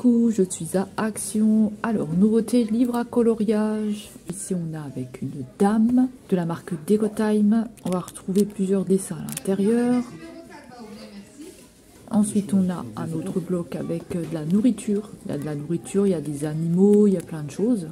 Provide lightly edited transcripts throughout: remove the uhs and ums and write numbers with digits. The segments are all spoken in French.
Coucou, je suis à Action. Alors, nouveauté, livre à coloriage. Ici, on a avec une dame de la marque Decotime. On va retrouver plusieurs dessins à l'intérieur. Ensuite, on a un autre bloc avec de la nourriture. Il y a de la nourriture, il y a des animaux, il y a plein de choses.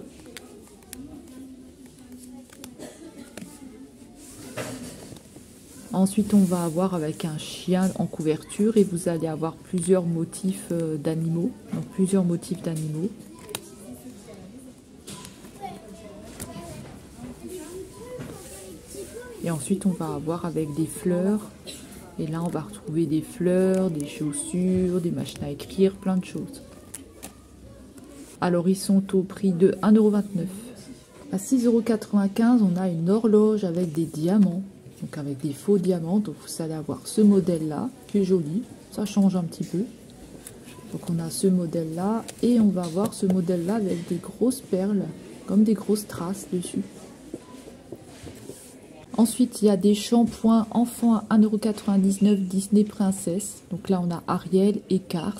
Ensuite, on va avoir avec un chien en couverture et vous allez avoir plusieurs motifs d'animaux. Donc, plusieurs motifs d'animaux. Et ensuite, on va avoir avec des fleurs. Et là, on va retrouver des fleurs, des chaussures, des machines à écrire, plein de choses. Alors, ils sont au prix de 1,29 €. À 6,95 €, on a une horloge avec des diamants. Donc avec des faux diamants, donc vous allez avoir ce modèle là, qui est joli, ça change un petit peu. Donc on a ce modèle là, et on va avoir ce modèle là avec des grosses perles, comme des grosses traces dessus. Ensuite il y a des shampoings enfants à 1,99 € Disney Princesse. Donc là on a Ariel et Cars.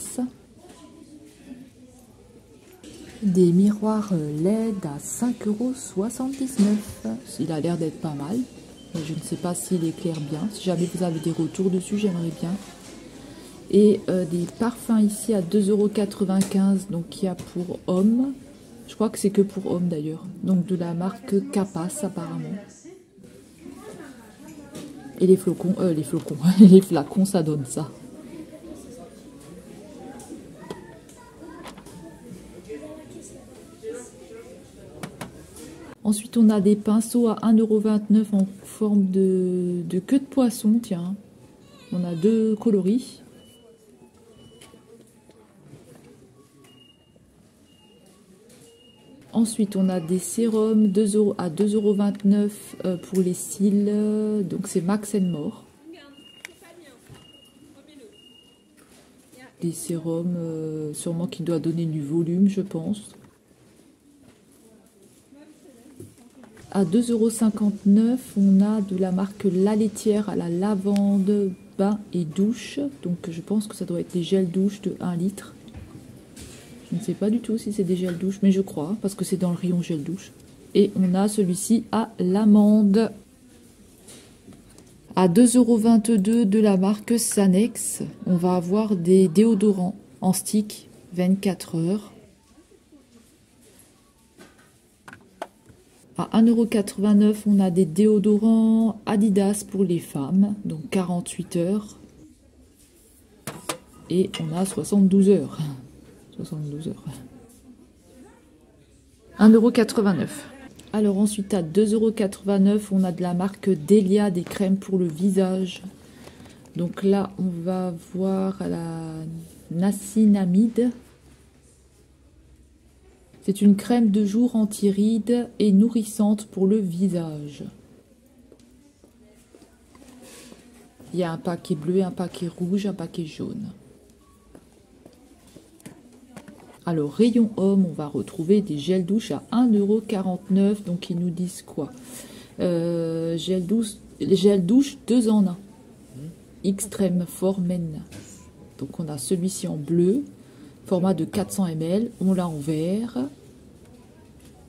Des miroirs LED à 5,79 €. Il a l'air d'être pas mal. Je ne sais pas s'il éclaire bien. Si jamais vous avez des retours dessus, j'aimerais bien. Et des parfums ici à 2,95 €. Donc il y a pour hommes. Je crois que c'est que pour hommes d'ailleurs. Donc de la marque Capas apparemment. Et les flocons, les flacons, ça donne ça. Ensuite, on a des pinceaux à 1,29 € en forme de queue de poisson, tiens. On a deux coloris. Ensuite, on a des sérums à 2,29 € pour les cils. Donc, c'est Max & More. Des sérums, sûrement qui doit donner du volume, je pense. À 2,59 €, on a de la marque La Laitière à la lavande, bain et douche. Donc je pense que ça doit être des gels douche de 1 litre. Je ne sais pas du tout si c'est des gels douche, mais je crois, parce que c'est dans le rayon gel douche. Et on a celui-ci à l'amande. À 2,22 € de la marque Sanex, on va avoir des déodorants en stick 24 heures. À 1,89 €, on a des déodorants Adidas pour les femmes, donc 48 heures. Et on a 72 heures. 72 heures. 1,89 €. Alors ensuite, à 2,89 €, on a de la marque Delia, des crèmes pour le visage. Donc là, on va voir la niacinamide. C'est une crème de jour anti-rides et nourrissante pour le visage. Il y a un paquet bleu, un paquet rouge, un paquet jaune. Alors, rayon homme, on va retrouver des gels douche à 1,49 €. Donc, ils nous disent quoi? Gel douche 2 en 1. Extrême for Men. Donc, on a celui-ci en bleu. Format de 400 ml, on l'a en vert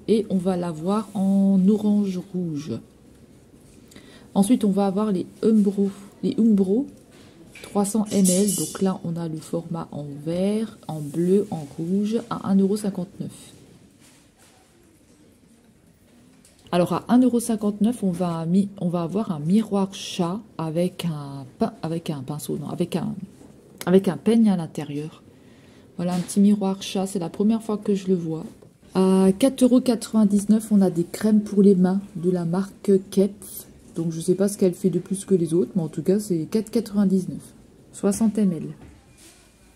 et on va l'avoir en orange rouge. Ensuite, on va avoir les Umbro 300 ml. Donc là, on a le format en vert, en bleu, en rouge à 1,59 €. Alors à 1,59 €, on va avoir un miroir chat avec un pinceau, non, avec un peigne à l'intérieur. Voilà un petit miroir chat, c'est la première fois que je le vois. À 4,99 €, on a des crèmes pour les mains de la marque Kepf. Donc je ne sais pas ce qu'elle fait de plus que les autres, mais en tout cas c'est 4,99 €. 60 ml.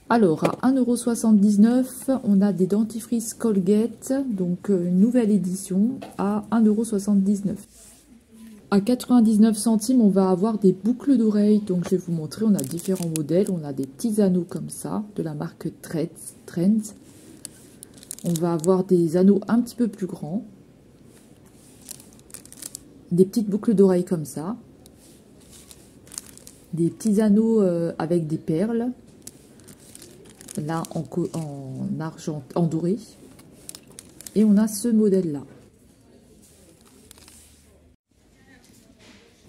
Alors à 1,79 €, on a des dentifrices Colgate, donc une nouvelle édition à 1,79 €. À 99 centimes, on va avoir des boucles d'oreilles. Donc, je vais vous montrer. On a différents modèles. On a des petits anneaux comme ça, de la marque Trends. On va avoir des anneaux un petit peu plus grands. Des petites boucles d'oreilles comme ça. Des petits anneaux avec des perles. là en argent, en doré. Et on a ce modèle-là.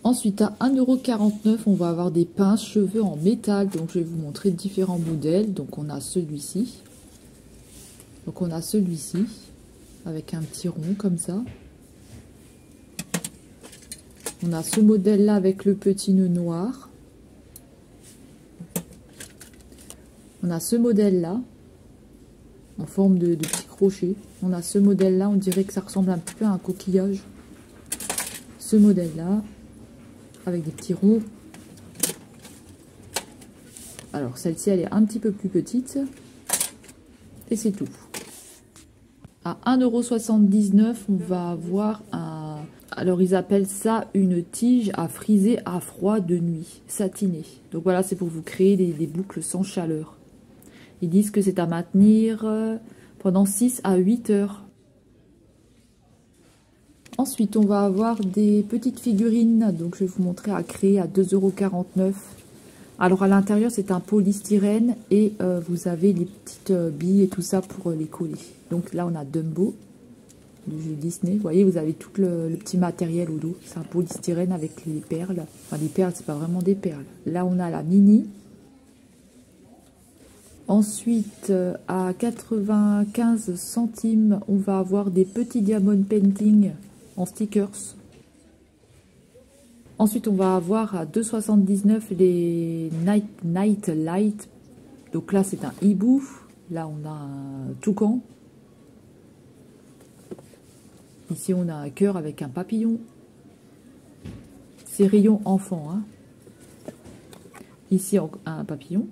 Ensuite, à 1,49 €, on va avoir des pince-cheveux en métal. Donc, je vais vous montrer différents modèles. Donc, on a celui-ci. Donc, on a celui-ci, avec un petit rond comme ça. On a ce modèle-là avec le petit nœud noir. On a ce modèle-là, en forme de petit crochet. On a ce modèle-là, on dirait que ça ressemble un petit peu à un coquillage. Ce modèle-là, avec des petits ronds. Alors, celle-ci, elle est un petit peu plus petite. Et c'est tout. À 1,79 €, on va avoir un... Alors, ils appellent ça une tige à friser à froid de nuit, satinée. Donc voilà, c'est pour vous créer des boucles sans chaleur. Ils disent que c'est à maintenir pendant 6 à 8 heures. Ensuite, on va avoir des petites figurines. Donc, je vais vous montrer à créer à 2,49 €. Alors, à l'intérieur, c'est un polystyrène et vous avez les petites billes et tout ça pour les coller. Donc là, on a Dumbo du jeu Disney. Vous voyez, vous avez tout le petit matériel au dos. C'est un polystyrène avec les perles. Enfin, les perles, c'est pas vraiment des perles. Là, on a la Minnie. Ensuite, à 95 centimes, on va avoir des petits diamond painting en stickers. Ensuite, on va avoir à 2,79 € les Night Light. Donc là, c'est un hibou. Là, on a un toucan. Ici, on a un cœur avec un papillon. C'est rayon enfant. Hein. Ici, un papillon.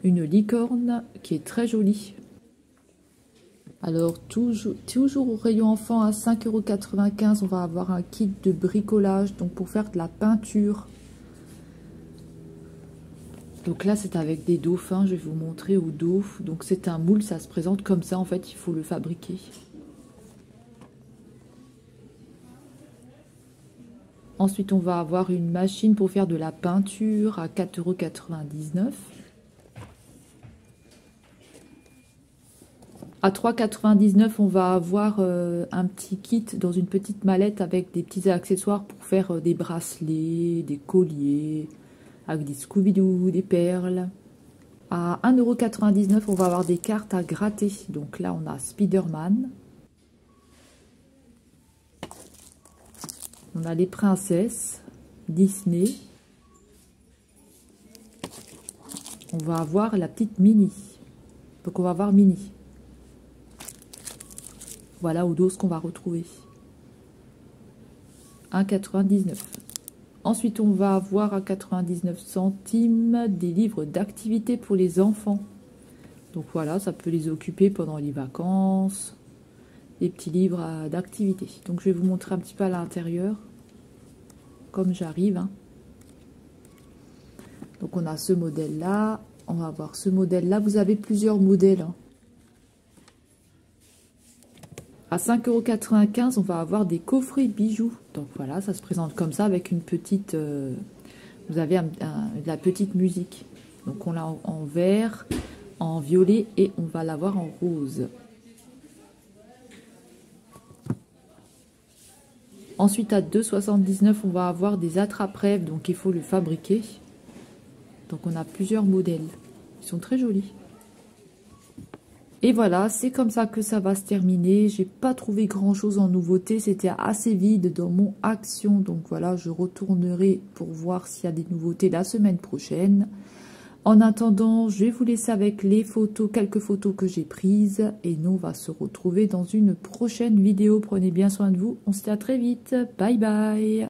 Une licorne qui est très jolie. Alors, toujours au rayon enfant à 5,95 €, on va avoir un kit de bricolage, donc pour faire de la peinture. Donc là, c'est avec des dauphins, je vais vous montrer au dos. Donc c'est un moule, ça se présente comme ça, en fait, il faut le fabriquer. Ensuite, on va avoir une machine pour faire de la peinture à 4,99 €. À 3,99 €, on va avoir un petit kit dans une petite mallette avec des petits accessoires pour faire des bracelets, des colliers, avec des Scooby-Doo, des perles. À 1,99 €, on va avoir des cartes à gratter. Donc là, on a Spider-Man. On a les princesses, Disney. On va avoir la petite Minnie. Donc on va avoir Minnie. Voilà au dos ce qu'on va retrouver. 1,99 €. Ensuite, on va avoir à 99 centimes des livres d'activités pour les enfants. Donc voilà, ça peut les occuper pendant les vacances. Des petits livres d'activités. Donc je vais vous montrer un petit peu à l'intérieur. Comme j'arrive. Hein. Donc on a ce modèle-là. On va avoir ce modèle-là. Vous avez plusieurs modèles. Hein. À 5,95 €, on va avoir des coffrets bijoux. Donc voilà, ça se présente comme ça avec une petite... vous avez de la petite musique. Donc on l'a en vert, en violet et on va l'avoir en rose. Ensuite, à 2,79 €, on va avoir des attrape-rêves. Donc il faut le fabriquer. Donc on a plusieurs modèles. Ils sont très jolis. Et voilà, c'est comme ça que ça va se terminer. J'ai pas trouvé grand chose en nouveauté. C'était assez vide dans mon action. Donc voilà, je retournerai pour voir s'il y a des nouveautés la semaine prochaine. En attendant, je vais vous laisser avec les photos, quelques photos que j'ai prises. Et nous, on va se retrouver dans une prochaine vidéo. Prenez bien soin de vous. On se dit à très vite. Bye bye.